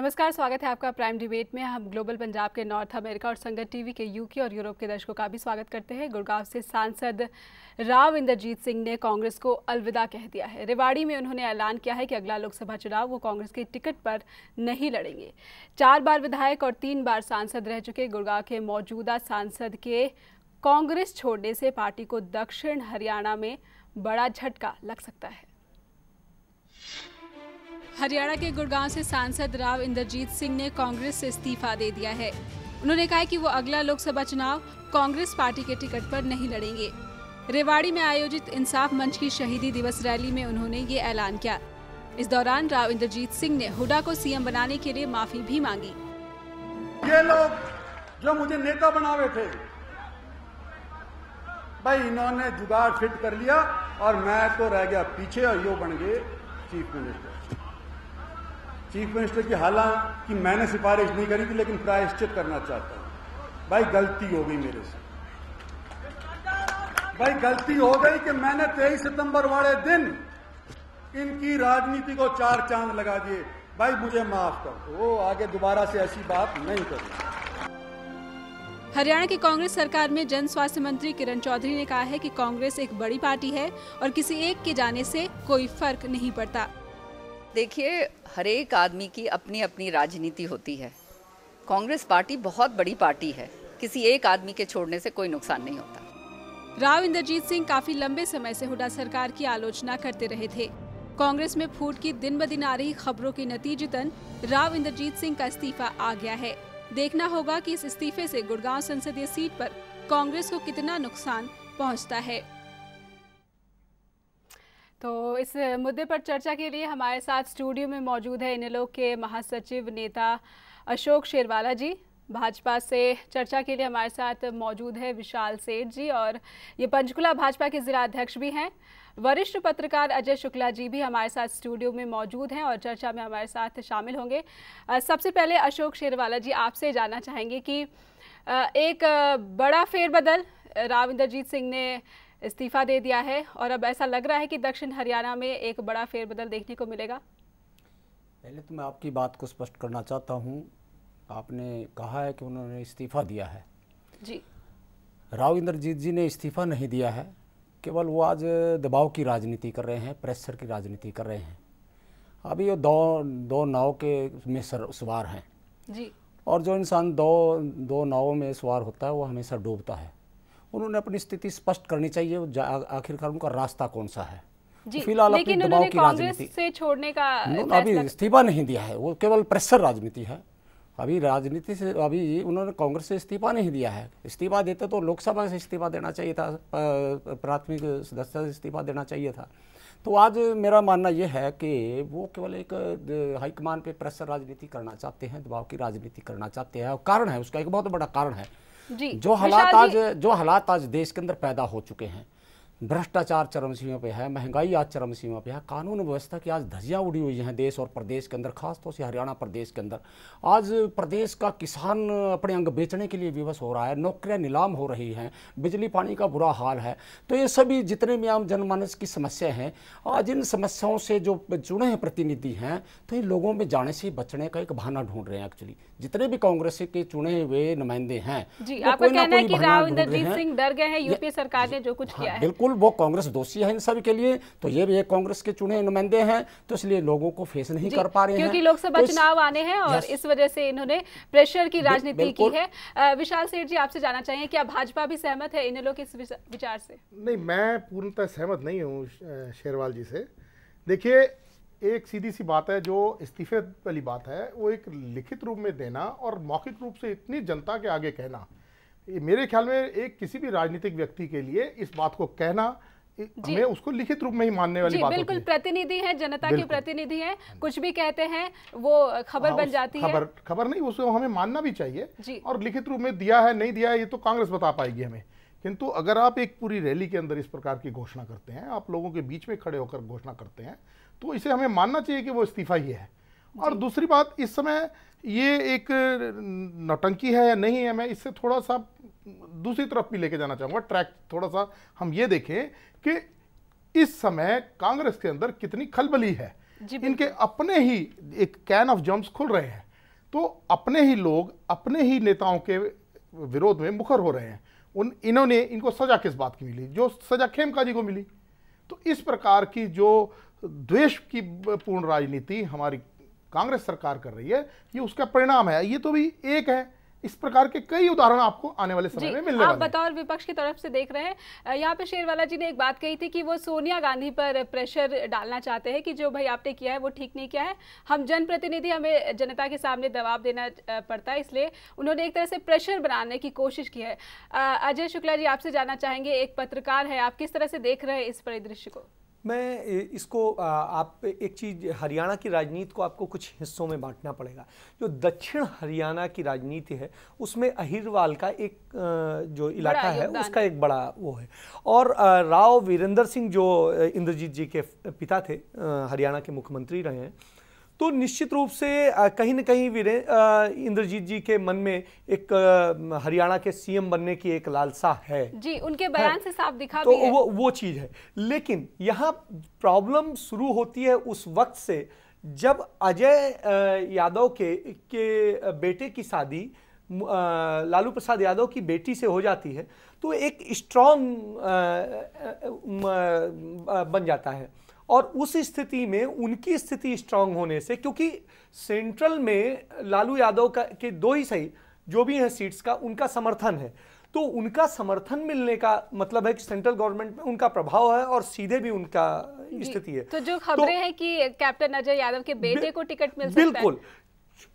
नमस्कार, स्वागत है आपका प्राइम डिबेट में। हम ग्लोबल पंजाब के नॉर्थ अमेरिका और संगत टीवी के यूके और यूरोप के दर्शकों का भी स्वागत करते हैं। गुड़गांव से सांसद राव इंद्रजीत सिंह ने कांग्रेस को अलविदा कह दिया है। रेवाड़ी में उन्होंने ऐलान किया है कि अगला लोकसभा चुनाव वो कांग्रेस के टिकट पर नहीं लड़ेंगे। 4 बार विधायक और 3 बार सांसद रह चुके गुड़गांव के मौजूदा सांसद के कांग्रेस छोड़ने से पार्टी को दक्षिण हरियाणा में बड़ा झटका लग सकता है। हरियाणा के गुड़गांव से सांसद राव इंद्रजीत सिंह ने कांग्रेस से इस्तीफा दे दिया है। उन्होंने कहा कि वो अगला लोकसभा चुनाव कांग्रेस पार्टी के टिकट पर नहीं लड़ेंगे। रेवाड़ी में आयोजित इंसाफ मंच की शहीदी दिवस रैली में उन्होंने ये ऐलान किया। इस दौरान राव इंद्रजीत सिंह ने हुड्डा को सीएम बनाने के लिए माफी भी मांगी। ये लोग जो मुझे नेता बनावे थे, भाई इन्होंने जुगाड़ फिट कर लिया और मैं तो रह गया पीछे और यो बन गए चीफ मिनिस्टर। चीफ मिनिस्टर की हालांकि मैंने सिफारिश नहीं करी थी, लेकिन प्रायश्चित करना चाहता हूं। भाई गलती हो गई मेरे से, भाई गलती हो गई कि मैंने 23 सितंबर वाले दिन इनकी राजनीति को 4 चांद लगा दिए। भाई मुझे माफ कर दो, आगे दोबारा से ऐसी बात नहीं करूंगा। हरियाणा की कांग्रेस सरकार में जन स्वास्थ्य मंत्री किरण चौधरी ने कहा है कि कांग्रेस एक बड़ी पार्टी है और किसी एक के जाने से कोई फर्क नहीं पड़ता। देखिए, हर एक आदमी की अपनी अपनी राजनीति होती है। कांग्रेस पार्टी बहुत बड़ी पार्टी है, किसी एक आदमी के छोड़ने से कोई नुकसान नहीं होता। राव इंद्रजीत सिंह काफी लंबे समय से हुड्डा सरकार की आलोचना करते रहे थे। कांग्रेस में फूट की दिन ब दिन आ रही खबरों के नतीजतन राव इंद्रजीत सिंह का इस्तीफा आ गया है। देखना होगा कि इस इस्तीफे से गुड़गांव संसदीय सीट पर कांग्रेस को कितना नुकसान पहुंचता है। तो इस मुद्दे पर चर्चा के लिए हमारे साथ स्टूडियो में मौजूद है इनेलो के महासचिव नेता अशोक शेरवाला जी। भाजपा से चर्चा के लिए हमारे साथ मौजूद है विशाल सेठ जी, और ये पंचकुला भाजपा के जिला अध्यक्ष भी हैं। वरिष्ठ पत्रकार अजय शुक्ला जी भी हमारे साथ स्टूडियो में मौजूद हैं और चर्चा में हमारे साथ शामिल होंगे। सबसे पहले अशोक शेरवाला जी, आपसे जानना चाहेंगे कि एक बड़ा फेरबदल, राव इंद्रजीत सिंह ने इस्तीफा दे दिया है और अब ऐसा लग रहा है कि दक्षिण हरियाणा में एक बड़ा फेरबदल देखने को मिलेगा। पहले तो मैं आपकी बात को स्पष्ट करना चाहता हूं। आपने कहा है कि उन्होंने इस्तीफा दिया है जी। राव इंद्रजीत जी ने इस्तीफा नहीं दिया है, केवल वो आज दबाव की राजनीति कर रहे हैं, प्रेशर की राजनीति कर रहे हैं। अभी वो दो नाव के में सवार हैं जी, और जो इंसान दो नावों में सवार होता है वो हमेशा डूबता है। उन्होंने अपनी स्थिति स्पष्ट करनी चाहिए, आखिरकार उनका रास्ता कौन सा है। जी, फिलहाल लेकिन अपनी दबाव की कांग्रेस राजनीति से छोड़ने का अभी इस्तीफा नहीं दिया है, वो केवल प्रेशर राजनीति है। अभी राजनीति से अभी उन्होंने कांग्रेस से इस्तीफा नहीं दिया है। इस्तीफा देते तो लोकसभा से इस्तीफा देना चाहिए था, प्राथमिक सदस्य से इस्तीफा देना चाहिए था। तो आज मेरा मानना यह है कि वो केवल एक हाईकमान पे प्रेशर राजनीति करना चाहते हैं, दबाव की राजनीति करना चाहते हैं। और कारण है उसका, एक बहुत बड़ा कारण है जी। जो हालात आज देश के अंदर पैदा हो चुके हैं। भ्रष्टाचार चरम सीमा पे है, महंगाई आज चरम सीमा पे है, कानून व्यवस्था की आज धज्जियां उड़ी हुई हैं देश और प्रदेश के अंदर, खासतौर से हरियाणा प्रदेश के अंदर। आज प्रदेश का किसान अपने अंग बेचने के लिए विवश हो रहा है, नौकरियां नीलाम हो रही हैं, बिजली पानी का बुरा हाल है। तो ये सभी जितने भी आम जनमानस की समस्या हैं, आज इन समस्याओं से जो चुने हुए प्रतिनिधि हैं, तो इन लोगों में जाने से बचने का एक बहाना ढूंढ रहे हैं। एक्चुअली जितने भी कांग्रेस के चुने हुए नुमाइंदे हैं जी, आपका कहना है कि राव इंद्रजीत सिंह डर गए हैं यूपीए सरकार ने जो कुछ किया है। बिल्कुल, वो कांग्रेस दोषी है इन सभी के लिए। तो ये भी एक कांग्रेस के चुने नुमाइंदे हैं, तो इसलिए लोगों को फेस नहीं कर पा रहे हैं, क्योंकि लोकसभा चुनाव आने हैं और इस वजह से इन्होंने प्रेशर की राजनीति की है। विशाल सेठ जी, आपसे जानना चाहिए क्या भाजपा भी सहमत है इन लोग के इस विचार से? नहीं, मैं पूर्णतः सहमत नहीं हूँ शेरवाल जी से। देखिए, एक सीधी सी बात है, जो इस्तीफे वाली बात है वो एक लिखित रूप में देना और मौखिक रूप से इतनी जनता के आगे कहना, मेरे ख्याल में एक किसी भी राजनीतिक व्यक्ति के लिए इस बात को कहना, हमें उसको लिखित रूप में ही मानने वाली बात होती है। बिल्कुल, प्रतिनिधि हैं, जनता के प्रतिनिधि हैं, कुछ भी कहते हैं वो खबर बन जाती है। खबर नहीं, उसको हमें मानना भी चाहिए। और लिखित रूप में दिया है नहीं दिया है ये तो कांग्रेस बता पाएगी हमें। किंतु अगर आप एक पूरी रैली के अंदर इस प्रकार की घोषणा करते हैं, आप लोगों के बीच में खड़े होकर घोषणा करते हैं, तो इसे हमें मानना चाहिए कि वो इस्तीफा ही है। और दूसरी बात, इस समय ये एक नौटंकी है या नहीं है, मैं इससे थोड़ा सा दूसरी तरफ भी लेके जाना चाहूँगा। ट्रैक थोड़ा सा हम ये देखें कि इस समय कांग्रेस के अंदर कितनी खलबली है। इनके अपने ही एक कैन ऑफ जम्स खुल रहे हैं। तो अपने ही लोग अपने ही नेताओं के विरोध में मुखर हो रहे हैं। इनको सजा किस बात की मिली? जो सजा खेमका जी को मिली। तो इस प्रकार की जो द्वेष की पूर्ण राजनीति हमारी कांग्रेस सरकार कर रही है, ये उसका परिणाम है। ये तो भी एक है, इस प्रकार के कई उदाहरण आपको आने वाले समय में मिलने वाले हैं। आप बतौर विपक्ष की तरफ से देख रहे हैं, यहाँ पे शेरवाला जी ने एक बात कही थी कि वो सोनिया गांधी पर प्रेशर डालना चाहते हैं कि जो भाई आपने किया है वो ठीक नहीं किया है, हम जनप्रतिनिधि, हमें जनता के सामने दबाव देना पड़ता है, इसलिए उन्होंने एक तरह से प्रेशर बनाने की कोशिश की है। अजय शुक्ला जी, आपसे जानना चाहेंगे, एक पत्रकार है, आप किस तरह से देख रहे हैं इस परिदृश्य को? मैं इसको आप एक चीज़, हरियाणा की राजनीति को आपको कुछ हिस्सों में बांटना पड़ेगा। जो दक्षिण हरियाणा की राजनीति है उसमें अहिरवाल का एक जो इलाका है उसका एक बड़ा वो है, और राव वीरेंद्र सिंह जो इंद्रजीत जी के पिता थे, हरियाणा के मुख्यमंत्री रहे हैं, तो निश्चित रूप से कहीं न कहीं इंद्रजीत जी के मन में एक हरियाणा के सीएम बनने की एक लालसा है जी, उनके बयान से साफ दिखा तो भी है। वो चीज़ है। लेकिन यहाँ प्रॉब्लम शुरू होती है उस वक्त से जब अजय यादव के बेटे की शादी लालू प्रसाद यादव की बेटी से हो जाती है, तो एक स्ट्रॉन्ग बन जाता है। और उस स्थिति में उनकी स्थिति स्ट्रांग होने से, क्योंकि सेंट्रल में लालू यादव के दो ही सही जो भी हैं सीट्स का उनका समर्थन है, तो उनका समर्थन मिलने का मतलब है कि सेंट्रल गवर्नमेंट में उनका प्रभाव है और सीधे भी उनका स्थिति है। तो जो खबरें हैं कि कैप्टन अजय यादव के बेटे को टिकट मिल सकता है, बिल्कुल,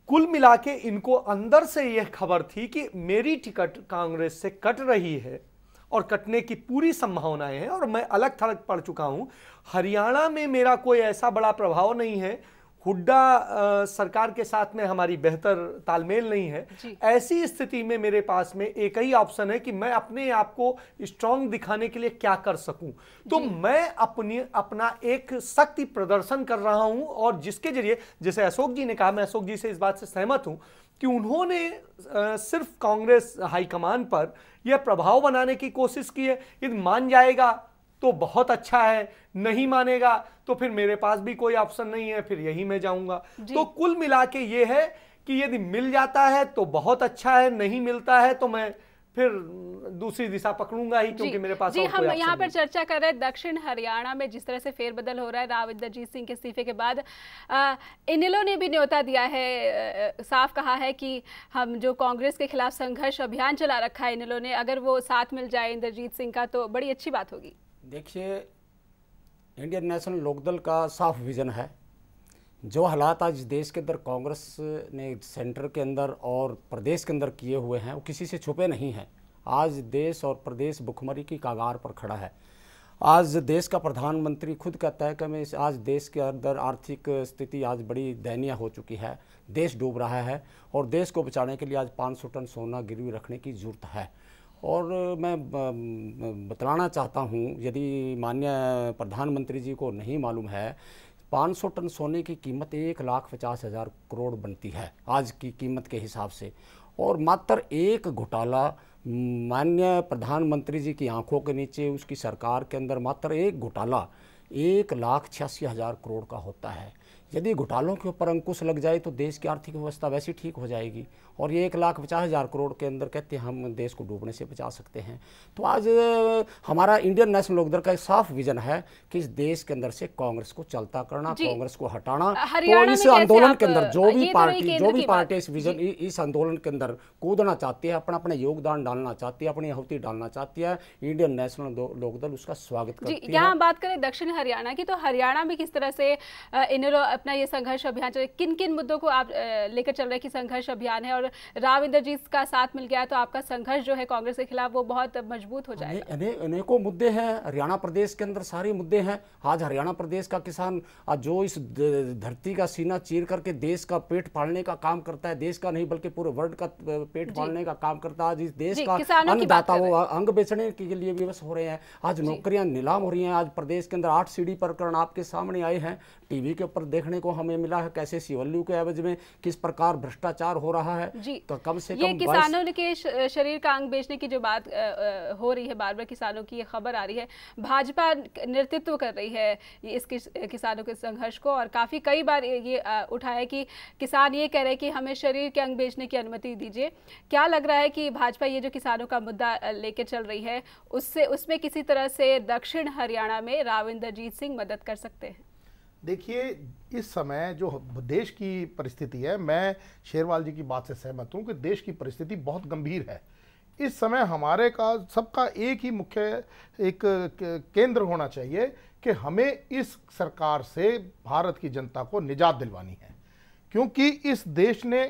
कुल मिला के इनको अंदर से यह खबर थी कि मेरी टिकट कांग्रेस से कट रही है और कटने की पूरी संभावनाएं हैं, और मैं अलग थलग पड़ चुका हूं। हरियाणा में मेरा कोई ऐसा बड़ा प्रभाव नहीं है, हुड्डा सरकार के साथ में हमारी बेहतर तालमेल नहीं है। ऐसी स्थिति में मेरे पास में एक ही ऑप्शन है कि मैं अपने आप को स्ट्रांग दिखाने के लिए क्या कर सकूं। तो मैं अपना एक शक्ति प्रदर्शन कर रहा हूं, और जिसके जरिए, जैसे अशोक जी ने कहा, मैं अशोक जी से इस बात से सहमत हूं कि उन्होंने सिर्फ कांग्रेस हाईकमान पर यह प्रभाव बनाने की कोशिश की है। यदि मान जाएगा तो बहुत अच्छा है, नहीं मानेगा तो फिर मेरे पास भी कोई ऑप्शन नहीं है, फिर यही मैं जाऊंगा। तो कुल मिला के ये है कि यदि मिल जाता है तो बहुत अच्छा है, नहीं मिलता है तो मैं फिर दूसरी दिशा पकड़ूंगा ही, क्योंकि मेरे पास जी, हम यहाँ पर चर्चा कर रहे हैं दक्षिण हरियाणा में जिस तरह से फेरबदल हो रहा है राव इंद्रजीत सिंह के इस्तीफे के बाद। इनेलो ने भी न्योता दिया है, साफ कहा है कि हम जो कांग्रेस के खिलाफ संघर्ष अभियान चला रखा है इनेलो ने, अगर वो साथ मिल जाए इंद्रजीत सिंह का तो बड़ी अच्छी बात होगी। देखिए, इंडियन नेशनल लोकदल का साफ विजन है। जो हालात आज देश के अंदर कांग्रेस ने सेंटर के अंदर और प्रदेश के अंदर किए हुए हैं वो किसी से छुपे नहीं हैं। आज देश और प्रदेश भुखमरी की कगार पर खड़ा है। आज देश का प्रधानमंत्री खुद कहता है कि मैं आज देश के अंदर आर्थिक स्थिति आज बड़ी दयनीय हो चुकी है, देश डूब रहा है, और देश को बचाने के लिए आज 500 टन सोना गिरवी रखने की ज़रूरत है। और मैं बतलाना चाहता हूँ, यदि माननीय प्रधानमंत्री जी को नहीं मालूम है, 500 टन सोने की कीमत 1,50,000 करोड़ बनती है आज की कीमत के हिसाब से, और मात्र एक घोटाला माननीय प्रधानमंत्री जी की आंखों के नीचे उसकी सरकार के अंदर मात्र एक घोटाला 1,86,000 करोड़ का होता है। यदि घोटालों के ऊपर अंकुश लग जाए तो देश की आर्थिक व्यवस्था वैसी ठीक हो जाएगी, और ये 1,50,000 करोड़ के अंदर कहते हैं हम देश को डूबने से बचा सकते हैं। तो आज हमारा इंडियन नेशनल लोकदल का एक साफ विजन है कि इस देश के अंदर से कांग्रेस को चलता करना, कांग्रेस को हटाना। तो इस आंदोलन के अंदर जो भी पार्टी इस आंदोलन के अंदर कूदना चाहती है, अपना योगदान डालना चाहती है, अपनी आहुति डालना चाहती है, इंडियन नेशनल लोकदल उसका स्वागत करती है। यहाँ बात करें दक्षिण हरियाणा की, तो हरियाणा में किस तरह से इनेलो अपना ये संघर्ष अभियान चल, किन किन मुद्दों को आप लेकर चल रहे हैं कि संघर्ष अभियान है, और राव इंद्रजीत का साथ मिल गया तो आपका संघर्ष जो है कांग्रेस के खिलाफ वो बहुत मजबूत हो जाएगा? अनेकों मुद्दे हैं हरियाणा प्रदेश के अंदर, सारे मुद्दे हैं। आज हरियाणा प्रदेश का किसान आज जो इस धरती का सीना चीर करके देश का पेट पालने का काम करता है, देश का नहीं बल्कि पूरे वर्ल्ड का पेट पालने का काम करता है, आज इस देश का अन्नदाता वो अंग बेचने के लिए विवश हो रहे हैं। आज नौकरियां नीलाम हो रही हैं। आज प्रदेश के अंदर 8 सीढ़ी प्रकरण आपके सामने आए हैं, टीवी के ऊपर देखने देखने को हमें मिला है, कैसे शिवल्लू के एवज में किस प्रकार भ्रष्टाचार हो रहा है। तो कम से कम ये किसानों के शरीर का अंग बेचने की जो बात हो रही है, बार बार किसानों की ये खबर आ रही है, भाजपा नेतृत्व कर रही है इस किसानों के संघर्ष को, और काफ़ी कई बार ये उठाया है कि किसान ये कह रहे हैं कि हमें शरीर के अंग बेचने की अनुमति दीजिए। क्या लग रहा है कि भाजपा ये जो किसानों का मुद्दा लेके चल रही है उसमें किसी तरह से दक्षिण हरियाणा में राव इंद्रजीत सिंह मदद कर सकते हैं? देखिए, इस समय जो देश की परिस्थिति है, मैं शेरवाल जी की बात से सहमत हूँ कि देश की परिस्थिति बहुत गंभीर है। इस समय हमारे का सबका एक ही मुख्य एक केंद्र होना चाहिए कि हमें इस सरकार से भारत की जनता को निजात दिलवानी है, क्योंकि इस देश ने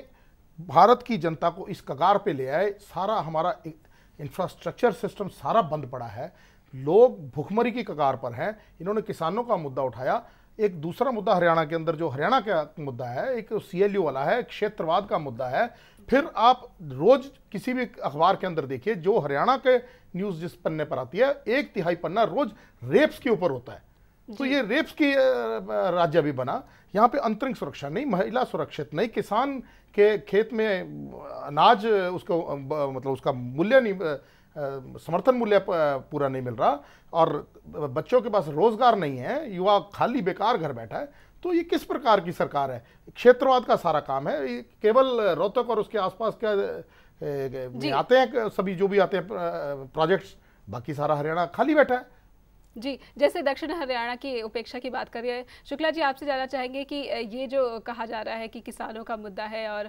भारत की जनता को इस कगार पे ले आए। सारा हमारा इंफ्रास्ट्रक्चर सिस्टम सारा बंद पड़ा है, लोग भुखमरी की कगार पर हैं। इन्होंने किसानों का मुद्दा उठाया। एक दूसरा मुद्दा हरियाणा के अंदर जो हरियाणा का मुद्दा है, एक CLU वाला है, क्षेत्रवाद का मुद्दा है। फिर आप रोज किसी भी अखबार के अंदर देखिए, जो हरियाणा के न्यूज़ जिस पन्ने पर आती है, 1/3 पन्ना रोज रेप्स के ऊपर होता है। तो ये रेप्स की राज्य भी बना। यहाँ पे अंतरिंग सुरक्षा नहीं, महिला सुरक्षित नहीं, किसान के खेत में अनाज उसको मतलब उसका मूल्य नहीं, समर्थन मूल्य पूरा नहीं मिल रहा, और बच्चों के पास रोजगार नहीं है, युवा खाली बेकार घर बैठा है। तो ये किस प्रकार की सरकार है? क्षेत्रवाद का सारा काम है। केवल रोहतक और उसके आसपास के आते हैं सभी जो भी आते हैं प्रोजेक्ट्स, बाकी सारा हरियाणा खाली बैठा है। जी, जैसे दक्षिण हरियाणा की उपेक्षा की बात करिए, शुक्ला जी आपसे जानना चाहेंगे कि ये जो कहा जा रहा है कि किसानों का मुद्दा है और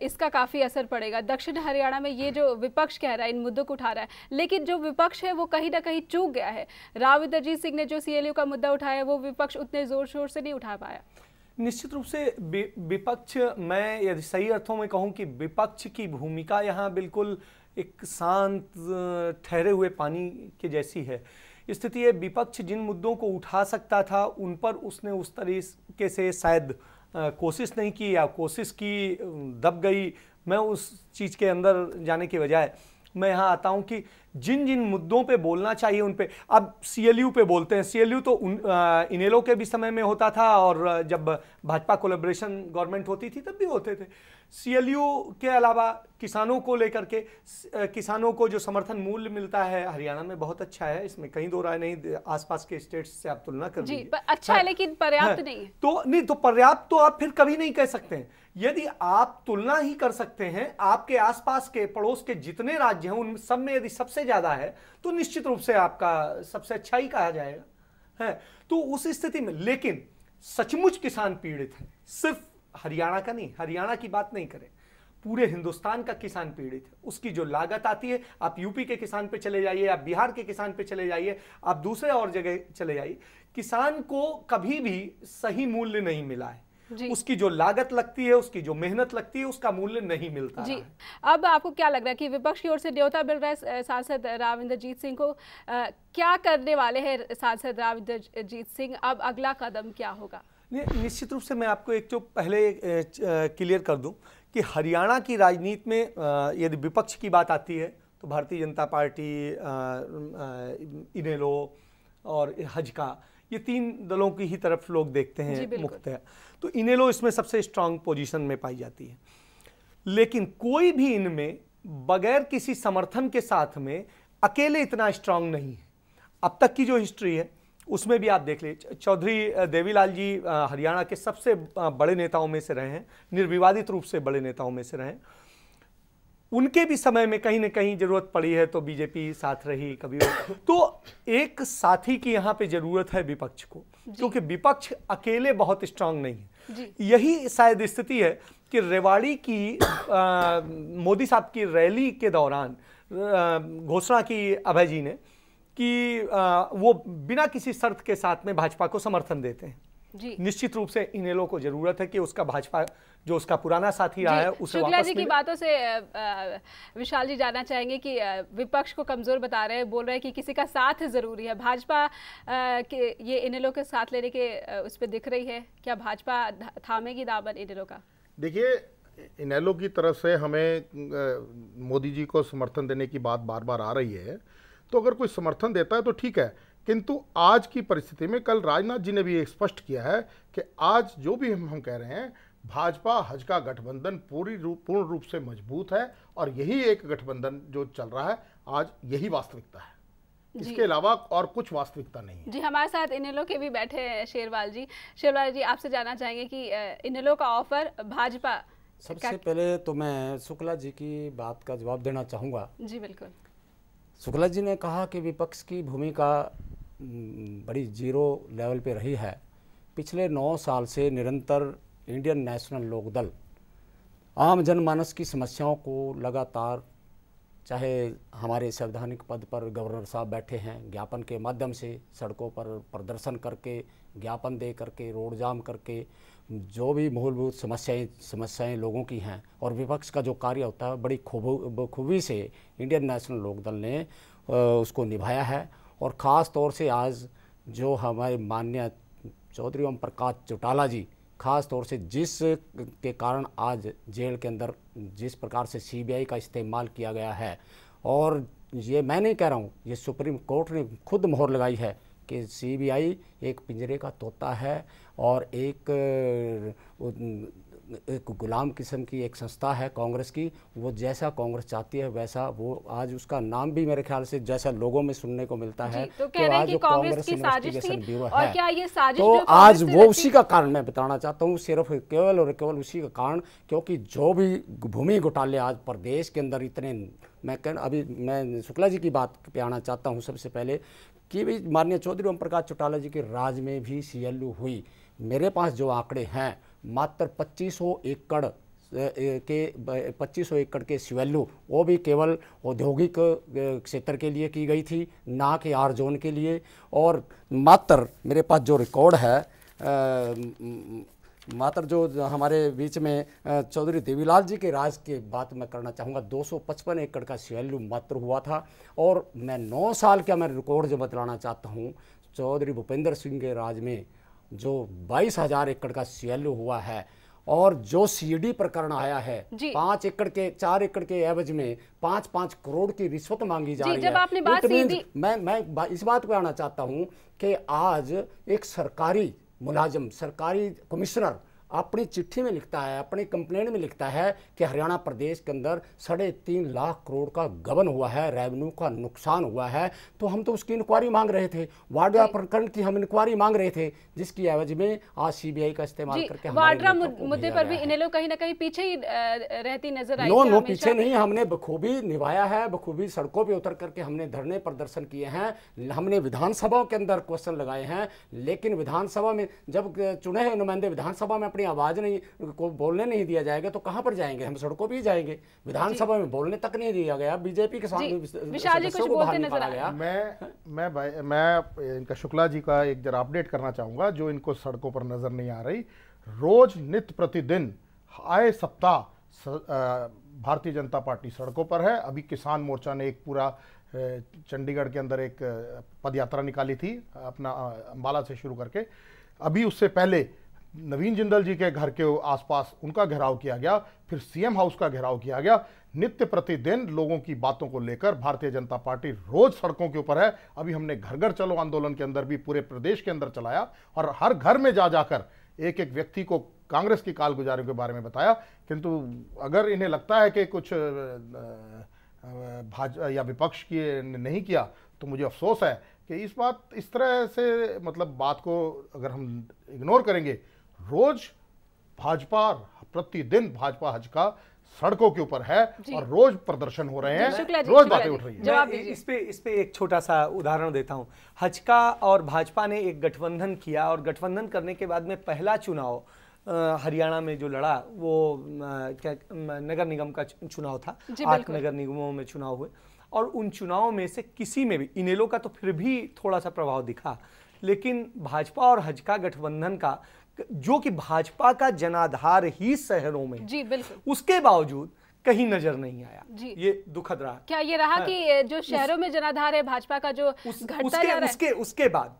इसका काफ़ी असर पड़ेगा दक्षिण हरियाणा में, ये जो विपक्ष कह रहा है इन मुद्दों को उठा रहा है, लेकिन जो विपक्ष है वो कहीं ना कहीं चूक गया है। राव इंद्रजीत सिंह ने जो CLU का मुद्दा उठाया वो विपक्ष उतने जोर शोर से नहीं उठा पाया। निश्चित रूप से विपक्ष, मैं यदि सही अर्थों में कहूँ कि विपक्ष की भूमिका यहाँ बिल्कुल एक शांत ठहरे हुए पानी के जैसी है। स्थिति है, विपक्ष जिन मुद्दों को उठा सकता था उन पर उसने उस तरीके से शायद कोशिश नहीं की, या कोशिश की दब गई। मैं उस चीज़ के अंदर जाने के बजाय मैं यहाँ आता हूँ कि जिन जिन मुद्दों पे बोलना चाहिए उन पे, अब CLU पे बोलते हैं। CLU तो इनेलो के भी समय में होता था, और जब भाजपा कोलैबोरेशन गवर्नमेंट होती थी तब भी होते थे। CLU के अलावा किसानों को लेकर के, किसानों को जो समर्थन मूल्य मिलता है हरियाणा में बहुत अच्छा है, इसमें कहीं दो राय नहीं। आसपास के स्टेट्स से आप तुलना कर लीजिए, अच्छा है, लेकिन पर्याप्त नहीं है। तो नहीं, तो पर्याप्त तो आप फिर कभी नहीं कह सकते हैं। यदि आप तुलना ही कर सकते हैं, आपके आसपास के पड़ोस के जितने राज्य हैं उन सब में यदि सबसे ज्यादा है तो निश्चित रूप से आपका सबसे अच्छा ही कहा जाएगा, है। तो उस स्थिति में, लेकिन सचमुच किसान पीड़ित है, सिर्फ हरियाणा का नहीं, हरियाणा की बात नहीं करें, पूरे हिंदुस्तान का किसान पीड़ित है। उसकी जो लागत आती है, आप यूपी के किसान पे चले जाइए, आप बिहार के किसान पे चले जाइए, आप दूसरे और जगह चले जाइए, किसान को कभी भी सही मूल्य नहीं मिला है। उसकी जो लागत लगती है, उसकी जो मेहनत लगती है, उसका मूल्य नहीं मिलता जी। अब आपको क्या लग रहा है कि विपक्ष की ओर से न्योता मिल रहा है सांसद राव इंद्रजीत सिंह को, क्या करने वाले हैं सांसद राव इंद्रजीत सिंह? अब अगला कदम क्या होगा? निश्चित रूप से मैं आपको एक जो पहले क्लियर कर दूं कि हरियाणा की राजनीति में यदि विपक्ष की बात आती है तो भारतीय जनता पार्टी, इनेलो और हजका, ये तीन दलों की ही तरफ लोग देखते हैं मुख्यतः। तो इनेलो इसमें सबसे स्ट्रांग पोजीशन में पाई जाती है, लेकिन कोई भी इनमें बगैर किसी समर्थन के साथ में अकेले इतना स्ट्रांग नहीं है। अब तक की जो हिस्ट्री है उसमें भी आप देख लीजिए, चौधरी देवीलाल जी हरियाणा के सबसे बड़े नेताओं में से रहे हैं, निर्विवादित रूप से बड़े नेताओं में से रहे हैं। उनके भी समय में कहीं ना कहीं जरूरत पड़ी है तो बीजेपी साथ रही कभी। तो एक साथी की यहाँ पे जरूरत है विपक्ष को, क्योंकि विपक्ष अकेले बहुत स्ट्रांग नहीं है। यही शायद स्थिति है कि रेवाड़ी की मोदी साहब की रैली के दौरान घोषणा की अभय जी ने कि वो बिना किसी शर्त के साथ में भाजपा को समर्थन देते हैं। निश्चित रूप से इनेलो को जरूरत है कि उसका भाजपा जो उसका पुराना साथी रहा है उसे शुक्ला जी की बातों से विशाल जी जानना चाहेंगे कि विपक्ष को कमजोर बता रहे हैं, बोल रहे हैं कि किसी का साथ जरूरी है। भाजपा के ये इनेलो के साथ लेने के उस पर दिख रही है, क्या भाजपा थामेगी दामन इनेलो का? देखिए, इनेलो की तरफ से हमें मोदी जी को समर्थन देने की बात बार बार आ रही है, तो अगर कोई समर्थन देता है तो ठीक है, किंतु आज की परिस्थिति में कल राजनाथ जी ने भी ये स्पष्ट किया है कि आज जो भी हम कह रहे हैं, भाजपा हजका गठबंधन पूर्ण रूप से मजबूत है और यही एक गठबंधन जो चल रहा है आज, यही वास्तविकता है। इसके अलावा और कुछ वास्तविकता नहीं है। जी, हमारे साथ इनेलो के भी बैठे हैं शेरवाल जी। शेरवाल जी, आपसे जानना चाहेंगे कि इनेलो का ऑफर भाजपा, सबसे पहले तो मैं शुक्ला जी की बात का जवाब देना चाहूँगा। जी बिल्कुल। शुक्ला जी ने कहा कि विपक्ष की भूमिका बड़ी जीरो लेवल पे रही है। पिछले 9 साल से निरंतर इंडियन नेशनल लोकदल आम जनमानस की समस्याओं को लगातार, चाहे हमारे संवैधानिक पद पर गवर्नर साहब बैठे हैं, ज्ञापन के माध्यम से सड़कों पर प्रदर्शन करके, ज्ञापन दे करके, रोड जाम करके, जो भी मूलभूत समस्याएं लोगों की हैं, और विपक्ष का जो कार्य होता है बड़ी खूबी से इंडियन नेशनल लोकदल ने उसको निभाया है। और ख़ास तौर से आज जो हमारे माननीय चौधरी ओम प्रकाश चौटाला जी, ख़ास तौर से जिस के कारण आज जेल के अंदर जिस प्रकार से सीबीआई का इस्तेमाल किया गया है, और ये मैं नहीं कह रहा हूँ, ये सुप्रीम कोर्ट ने खुद मोहर लगाई है कि सीबीआई एक पिंजरे का तोता है और एक गुलाम किस्म की एक संस्था है कांग्रेस की। वो जैसा कांग्रेस चाहती है वैसा, वो आज उसका नाम भी मेरे ख्याल से जैसा लोगों में सुनने को मिलता है, तो आज जो कांग्रेस इन्वेस्टिगेशन ब्यूरो है, क्या ये साजिश तो आज वो उसी का कारण मैं बताना चाहता हूँ, सिर्फ केवल और केवल उसी का कारण, क्योंकि जो भी भूमि घोटाले आज प्रदेश के अंदर इतने, मैं शुक्ला जी की बात पे आना चाहता हूँ सबसे पहले कि भाई माननीय चौधरी ओम प्रकाश चौटाला जी के राज में भी सीएलयू हुई। मेरे पास जो आंकड़े हैं, मात्र 2500 एकड़ के सीएलयू, वो भी केवल औद्योगिक क्षेत्र के लिए की गई थी, ना कि आर जोन के लिए। और मात्र मेरे पास जो रिकॉर्ड है, मात्र जो हमारे बीच में चौधरी देवीलाल जी के राज की बात मैं करना चाहूँगा, 255 एकड़ का सीएलयू मात्र हुआ था। और मैं 9 साल का मैं रिकॉर्ड जो बतलाना चाहता हूँ, चौधरी भूपेंद्र सिंह के राज में जो 22,000 एकड़ का सीएलयू हुआ है, और जो सीडी प्रकरण आया है 4 एकड़ के एवज में 5-5 करोड़ की रिश्वत मांगी जा रही है। जब आपने बात मैं इस बात पे आना चाहता हूं कि आज एक सरकारी मुलाजिम, सरकारी कमिश्नर अपनी चिट्ठी में लिखता है, अपनी कंप्लेंट में लिखता है कि हरियाणा प्रदेश के अंदर 3.5 लाख करोड़ का गबन हुआ है, रेवेन्यू का नुकसान हुआ है। तो हम तो उसकी इंक्वायरी मांग रहे थे, वाड्रा प्रकरण की हम इंक्वायरी मांग रहे थे, जिसकी एवज में आज सीबीआई का इस्तेमाल करके वाड्रा मुद्दे पर भी इनेलो कहीं ना कहीं पीछे ही रहती नजर आई। नो पीछे नहीं, हमने बखूबी निभाया है, बखूबी सड़कों पर उतर करके हमने धरने प्रदर्शन किए हैं, हमने विधानसभा के अंदर क्वेश्चन लगाए हैं। लेकिन विधानसभा में जब चुने हुए नुमाइंदे विधानसभा में अपनी आवाज नहीं को बोलने नहीं दिया जाएगा तो कहां पर जाएंगे? हम सड़कों पे ही जाएंगे। विधानसभा में बोलने तक नहीं दिया गया, बीजेपी के सामने कुछ बोलते नजर आ गया। मैं इनका शुक्ला जी का एक जरा अपडेट करना चाहूंगा, जो इनको सड़कों पर नजर नहीं आ रही। रोज नित्य प्रतिदिन आए सप्ताह भारतीय जनता पार्टी सड़कों पर है। अभी किसान मोर्चा ने एक पूरा चंडीगढ़ के अंदर एक पदयात्रा निकाली थी, अपना अंबाला से शुरू करके। अभी उससे पहले नवीन जिंदल जी के घर के आसपास उनका घेराव किया गया, फिर सीएम हाउस का घेराव किया गया। नित्य प्रतिदिन लोगों की बातों को लेकर भारतीय जनता पार्टी रोज सड़कों के ऊपर है। अभी हमने घर घर चलो आंदोलन के अंदर भी पूरे प्रदेश के अंदर चलाया और हर घर में जा जाकर एक एक व्यक्ति को कांग्रेस की कालगुजारी के बारे में बताया। किंतु अगर इन्हें लगता है कि कुछ भाजपा या विपक्ष की नहीं किया तो मुझे अफसोस है कि इस तरह से मतलब बात को अगर हम इग्नोर करेंगे, रोज भाजपा प्रतिदिन भाजपा हज का सड़कों के ऊपर है और रोज प्रदर्शन हो रहे हैं, रोज बातें उठ रही हैं। इस पे एक छोटा सा उदाहरण देता हूं। हजका और भाजपा ने एक गठबंधन किया और गठबंधन करने के बाद में पहला चुनाव हरियाणा में जो लड़ा वो क्या नगर निगम का चुनाव था। 8 नगर निगमों में चुनाव हुए और उन चुनावों में से किसी में भी इनेलो का तो फिर भी थोड़ा सा प्रभाव दिखा, लेकिन भाजपा और हजका गठबंधन का, जो कि भाजपा का जनाधार ही शहरों में, जी बिल्कुल, उसके बावजूद कहीं नजर नहीं आया। ये दुखद रहा। क्या ये रहा कि जो शहरों में जनाधार है भाजपा का जो घटता जा रहा है? उसके बाद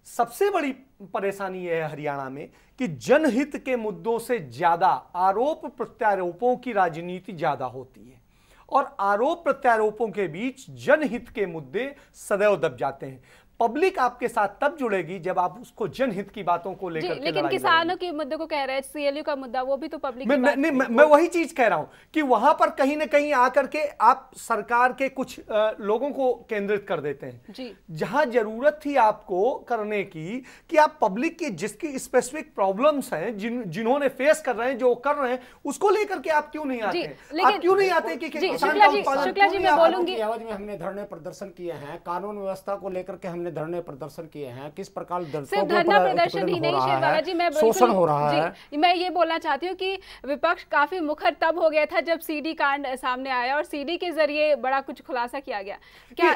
सबसे बड़ी परेशानी यह है हरियाणा में कि जनहित के मुद्दों से ज्यादा आरोप प्रत्यारोपों की राजनीति ज्यादा होती है और आरोप प्रत्यारोपों के बीच जनहित के मुद्दे सदैव दब जाते हैं। पब्लिक आपके साथ तब जुड़ेगी जब आप उसको जनहित की बातों को लेकर के लेकिन किसानों के मुद्दे को कह रहे हैं, सीएलयू का मुद्दा, वो भी तो पब्लिक की बात है। मैं वही चीज कह रहा हूं कि वहां पर कहीं ना कहीं आकर के आप सरकार के कुछ लोगों को केंद्रित कर देते हैं जी। जहां जरूरत थी आपको करने की कि आप पब्लिक की जिसकी स्पेसिफिक प्रॉब्लम्स हैं, जिन्होंने फेस कर रहे हैं, जो कर रहे हैं, उसको लेकर के आप क्यों नहीं आते हैं? आप क्यों नहीं आते कि किसान का उत्पादन? शुक्ला जी मैं बोलूंगी, आवाज में हमने धरने प्रदर्शन किए हैं, कानून व्यवस्था को लेकर के हमने धरने प्रदर्शन किए हैं, किस प्रकार सिर्फ धरना प्रदर्शन ही नहीं शेरवाला जी, मैं शोषण हो रहा है। मैं ये बोलना चाहती हूँ कि विपक्ष काफी मुखर तब हो गया था जब सीडी कांड सामने आया और सीडी के जरिए बड़ा कुछ खुलासा किया गया। क्या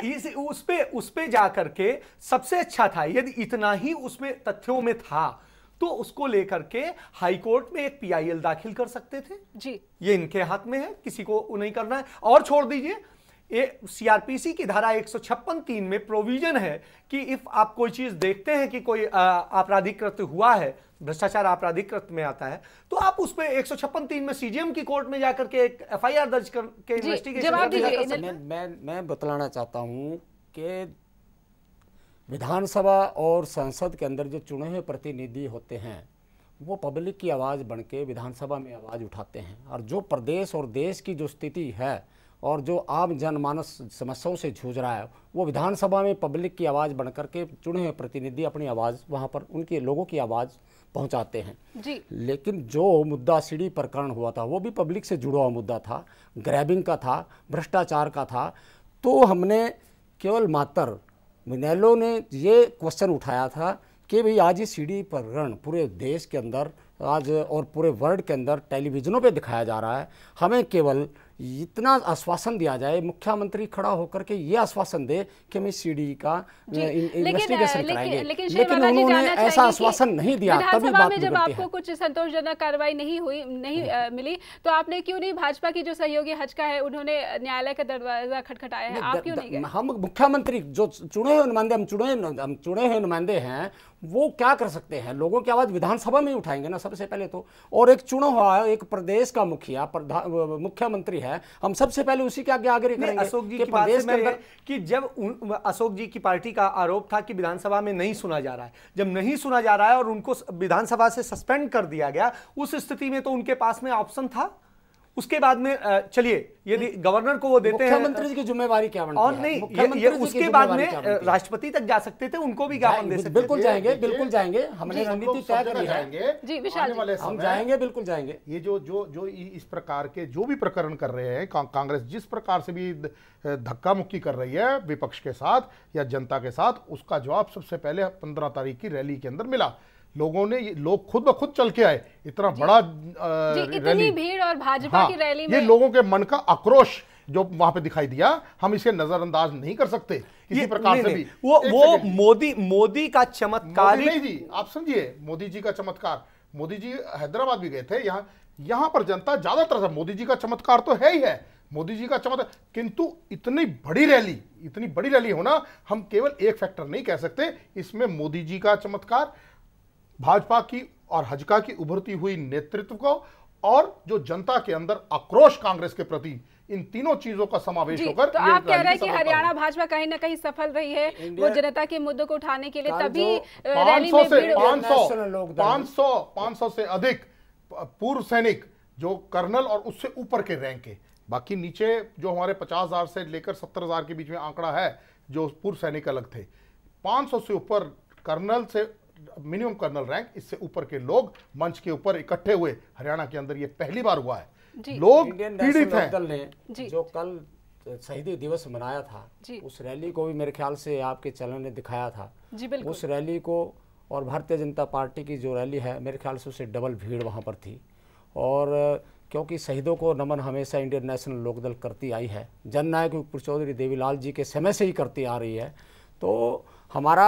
उस पे जाकर के सबसे अच्छा था यदि इतना ही उसमें तथ्यों में था तो उसको लेकर के हाई कोर्ट में एक पीआईएल दाखिल कर सकते थे जी। ये इनके हाथ में है, किसी को नहीं करना है। और छोड़ दीजिए, ये सीआरपीसी की धारा 156(3) में प्रोविजन है कि इफ आप कोई चीज देखते हैं कि कोई आपराधिक कृत्य हुआ है, भ्रष्टाचार आपराधिक कृत्य में आता है, तो आप उस पे 156(3) में सीजीएम की कोर्ट में जाकर के एक एफआईआर दर्ज करके इन्वेस्टिगेशन। मैं बतलाना चाहता हूं कि विधानसभा और संसद के अंदर जो चुने हुए प्रतिनिधि होते हैं वो पब्लिक की आवाज़ बन के विधानसभा में आवाज़ उठाते हैं, और जो प्रदेश और देश की जो स्थिति है और जो आम जनमानस समस्याओं से जूझ रहा है वो विधानसभा में पब्लिक की आवाज़ बनकर के चुने हुए प्रतिनिधि अपनी आवाज़ वहाँ पर उनके लोगों की आवाज़ पहुँचाते हैं जी। लेकिन जो मुद्दा सीडी प्रकरण हुआ था वो भी पब्लिक से जुड़ा हुआ मुद्दा था, ग्रैबिंग का था, भ्रष्टाचार का था। तो हमने केवल मात्र इनेलो ने ये क्वेश्चन उठाया था कि भाई आज ये सीडी प्रकरण पूरे देश के अंदर आज और पूरे वर्ल्ड के अंदर टेलीविजनों पे दिखाया जा रहा है, हमें केवल इतना आश्वासन दिया जाए, मुख्यमंत्री खड़ा होकर के ये आश्वासन दे कि हम सीडी का इन्वेस्टिगेशन कराएंगे, लेकिन उन्होंने ऐसा आश्वासन नहीं दिया। तभी बात में जब आपको कुछ संतोषजनक कार्रवाई नहीं मिली तो आपने क्यों नहीं, भाजपा की जो सहयोगी हजका है उन्होंने न्यायालय का दरवाजा खटखटाया है, आप क्यों नहीं गए? हम मुख्यमंत्री जो चुने हुए नुमाइंदे, हम चुने हुए नुमाइंदे हैं, वो क्या कर सकते हैं? लोगों की आवाज विधानसभा में उठाएंगे ना सबसे पहले तो। और एक चुना हुआ एक प्रदेश का मुखिया मुख्यमंत्री है, हम सबसे पहले उसी के आगे करेंगे। अशोक जी की बात में कि जब अशोक जी की पार्टी का आरोप था कि विधानसभा में नहीं सुना जा रहा है, जब नहीं सुना जा रहा है और उनको विधानसभा से सस्पेंड कर दिया गया, उस स्थिति में तो उनके पास में ऑप्शन था। उसके बाद में चलिए यदि गवर्नर को वो देते हैं, मुख्यमंत्री की जिम्मेवारी क्या बनती है? और नहीं ये उसके बाद में राष्ट्रपति तक जा सकते थे, उनको भी ज्ञापन दे सकते थे। बिल्कुल जाएंगे, बिल्कुल जाएंगे, हमने रणनीति तय करी है जी। विशाल जी हम जाएंगे, बिल्कुल जाएंगे। ये जो इस प्रकार के जो भी प्रकरण कर रहे हैं, कांग्रेस जिस प्रकार से भी धक्का मुक्की कर रही है विपक्ष के साथ या जनता के साथ, उसका जवाब सबसे पहले 15 तारीख की रैली के अंदर मिला। लोगों ने, लोग खुद ब खुद चल के आए, इतना बड़ा इतनी भीड़ और भाजपा की रैली में ये लोगों के मन का आक्रोश जो वहां पे दिखाई दिया, हम इसे नजरअंदाज नहीं कर सकते किसी प्रकार से भी। वो मोदी का चमत्कार नहीं जी, आप समझिए, मोदी जी का चमत्कार। मोदी जी हैदराबाद भी गए थे, यहां पर जनता ज्यादातर, मोदी जी का चमत्कार तो है ही है, मोदी जी का चमत्कार, किंतु इतनी बड़ी रैली होना, हम केवल एक फैक्टर नहीं कह सकते, इसमें मोदी जी का चमत्कार, भाजपा की और हजका की उभरती हुई नेतृत्व को, और जो जनता के अंदर आक्रोश कांग्रेस के प्रति, इन तीनों चीजों का समावेश होकर तो आप कह रहे हैं कि हरियाणा भाजपा कहीं ना कहीं सफल रही है वो जनता के मुद्दों को उठाने के लिए, तभी रैली में 500 से अधिक पूर्व सैनिक जो कर्नल और उससे ऊपर के रैंक के, बाकी नीचे जो हमारे 50,000 से लेकर 70,000 के बीच में आंकड़ा है जो पूर्व सैनिक अलग थे, 500 से ऊपर कर्नल से मिनिमम कर्नल रैंक, इससे ऊपर के लोग मंच के ऊपर इकट्ठे हुए। हरियाणा के अंदर ये पहली बार हुआ है। लोग पीड़ित हैं। दल ने जो कल शहीदी दिवस मनाया था, उस रैली को भी मेरे ख्याल से आपके चैनल ने दिखाया था। उस रैली को और भारतीय जनता पार्टी की जो रैली है, मेरे ख्याल से उससे डबल भीड़ वहाँ पर थी। और क्योंकि शहीदों को नमन हमेशा इंडियन नेशनल लोकदल करती आई है, जननायक ऊपर चौधरी देवीलाल जी के समय से ही करती आ रही है। तो हमारा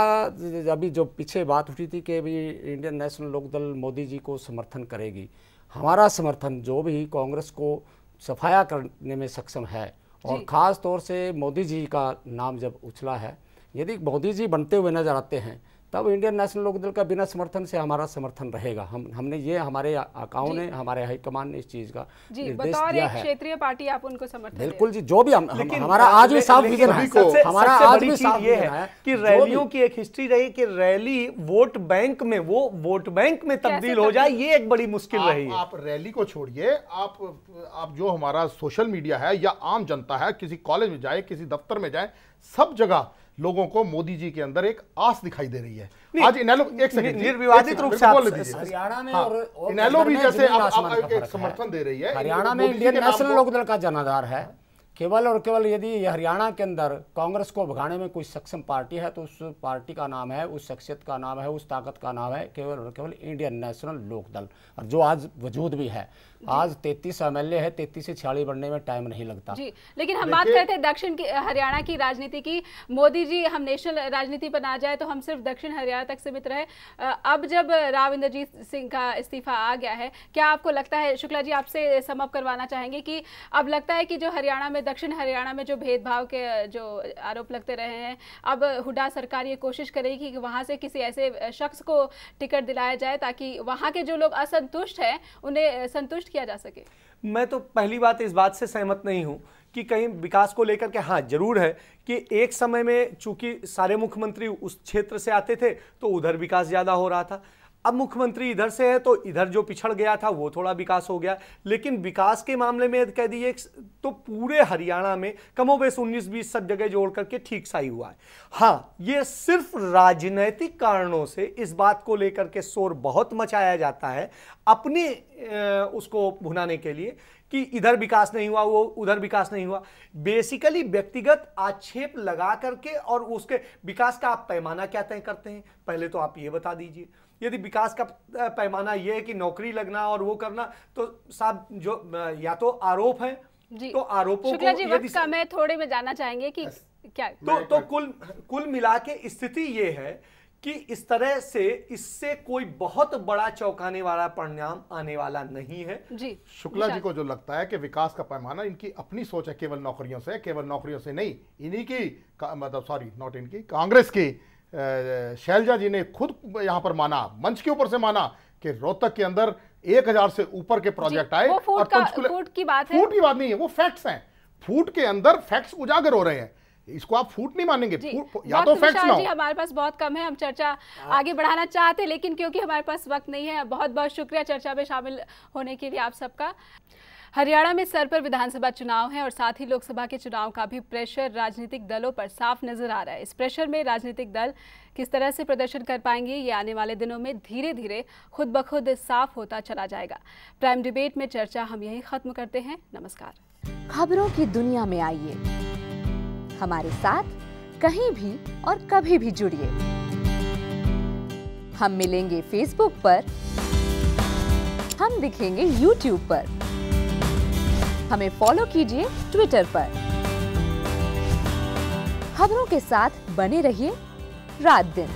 अभी जो पीछे बात उठी थी कि भी इंडियन नेशनल लोकदल मोदी जी को समर्थन करेगी, हमारा समर्थन जो भी कांग्रेस को सफाया करने में सक्षम है, और ख़ास तौर से मोदी जी का नाम जब उछला है, यदि मोदी जी बनते हुए नजर आते हैं तब इंडियन नेशनल लोकदल का बिना समर्थन से हमारा समर्थन रहेगा। हमने ये हमारे आकाओं ने, हमारे हाईकमान ने इस चीज का निर्देश दिया है। क्षेत्रीय पार्टी आप उनको समर्थन बिल्कुल जी, जो भी हमारा आज भी साफ विजन है, हमारा आज भी साफ ये है कि रैलियों की एक हिस्ट्री रही कि रैली वोट बैंक में, वो वोट बैंक में तब्दील हो जाए, ये एक बड़ी मुश्किल रही है। आप रैली को छोड़िए, आप जो हमारा सोशल मीडिया है या आम जनता है, किसी कॉलेज में जाए, किसी दफ्तर में जाए, सब जगह लोगों को मोदी जी के अंदर एक आस दिखाई दे रही है। आज इनेलो एक सेकंड निर्विवादित रूप से हरियाणा में और इनेलो भी जैसे आप एक समर्थन दे रही है। हरियाणा में इंडियन नेशनल लोकदल का जनाधार है। केवल और केवल यदि हरियाणा के अंदर कांग्रेस को भगाने में कोई सक्षम पार्टी है तो उस पार्टी का नाम है, उस शख्सियत का नाम है, उस ताकत का नाम है केवल और केवल इंडियन नेशनल लोकदल, और जो आज वजूद भी है। आज 33 एमएलए है, 33 से 46 बनने में टाइम नहीं लगता जी। लेकिन हम बात करते हैं दक्षिण की, हरियाणा की राजनीति की। मोदी जी हम नेशनल राजनीति पर ना जाए तो हम सिर्फ दक्षिण हरियाणा तक सीमित रहे। अब जब राव इंद्रजीत सिंह का इस्तीफा आ गया है, क्या आपको लगता है, शुक्ला जी आपसे सम अप करवाना चाहेंगे कि अब लगता है कि जो हरियाणा में, दक्षिण हरियाणा में जो भेदभाव के जो आरोप लगते रहे हैं, अब हुड्डा सरकार ये कोशिश करेगी कि वहाँ से किसी ऐसे शख्स को टिकट दिलाया जाए ताकि वहाँ के जो लोग असंतुष्ट हैं उन्हें संतुष्ट किया जा सके? मैं तो पहली बात इस बात से सहमत नहीं हूं कि कहीं विकास को लेकर के, हाँ जरूर है कि एक समय में चूंकि सारे मुख्यमंत्री उस क्षेत्र से आते थे तो उधर विकास ज्यादा हो रहा था। अब मुख्यमंत्री इधर से है तो इधर जो पिछड़ गया था वो थोड़ा विकास हो गया। लेकिन विकास के मामले में कह दीजिए तो पूरे हरियाणा में कमोबेश 19-20 सब जगह जोड़ करके ठीक सा ही हुआ है। हाँ, ये सिर्फ राजनीतिक कारणों से इस बात को लेकर के शोर बहुत मचाया जाता है अपने उसको भुनाने के लिए कि इधर विकास नहीं हुआ, वो उधर विकास नहीं हुआ। बेसिकली व्यक्तिगत आक्षेप लगा करके और उसके विकास का आप पैमाना क्या तय करते हैं, पहले तो आप ये बता दीजिए। यदि विकास का पैमाना यह है कि नौकरी लगना और वो करना, तो साहब जो या तो आरोप है जी, तो आरोपों को यदि मैं थोड़े में जानना चाहेंगे कि क्या तो कुल मिला के स्थिति ये है कि इस तरह से इससे कोई बहुत बड़ा चौंकाने वाला परिणाम आने वाला नहीं है जी। शुक्ला जी को जो लगता है कि विकास का पैमाना इनकी अपनी सोच है, केवल नौकरियों से नहीं, इन्हीं की मतलब सॉरी नॉट इनकी, कांग्रेस की शैलजा जी ने खुद यहां पर माना, मंच के ऊपर से माना कि रोहतक के अंदर 1000 से ऊपर के प्रोजेक्ट आए। और फूट की बात है, फूट की बात नहीं है, वो फैक्ट्स हैं। फूट के अंदर फैक्ट्स उजागर हो रहे हैं, इसको आप फूट नहीं मानेंगे। या तो फैक्ट्स ना हो। हमारे पास बहुत कम है, हम चर्चा आगे बढ़ाना चाहते लेकिन क्योंकि हमारे पास वक्त नहीं है। बहुत बहुत शुक्रिया चर्चा में शामिल होने के लिए आप सबका। हरियाणा में सर पर विधानसभा चुनाव है और साथ ही लोकसभा के चुनाव का भी प्रेशर राजनीतिक दलों पर साफ नजर आ रहा है। इस प्रेशर में राजनीतिक दल किस तरह से प्रदर्शन कर पाएंगे, ये आने वाले दिनों में धीरे धीरे खुद ब खुद साफ होता चला जाएगा। प्राइम डिबेट में चर्चा हम यहीं खत्म करते हैं। नमस्कार। खबरों की दुनिया में आइए, हमारे साथ कहीं भी और कभी भी जुड़िए। हम मिलेंगे फेसबुक पर, हम दिखेंगे यूट्यूब पर, हमें फॉलो कीजिए ट्विटर पर। खबरों के साथ बने रहिए रात दिन।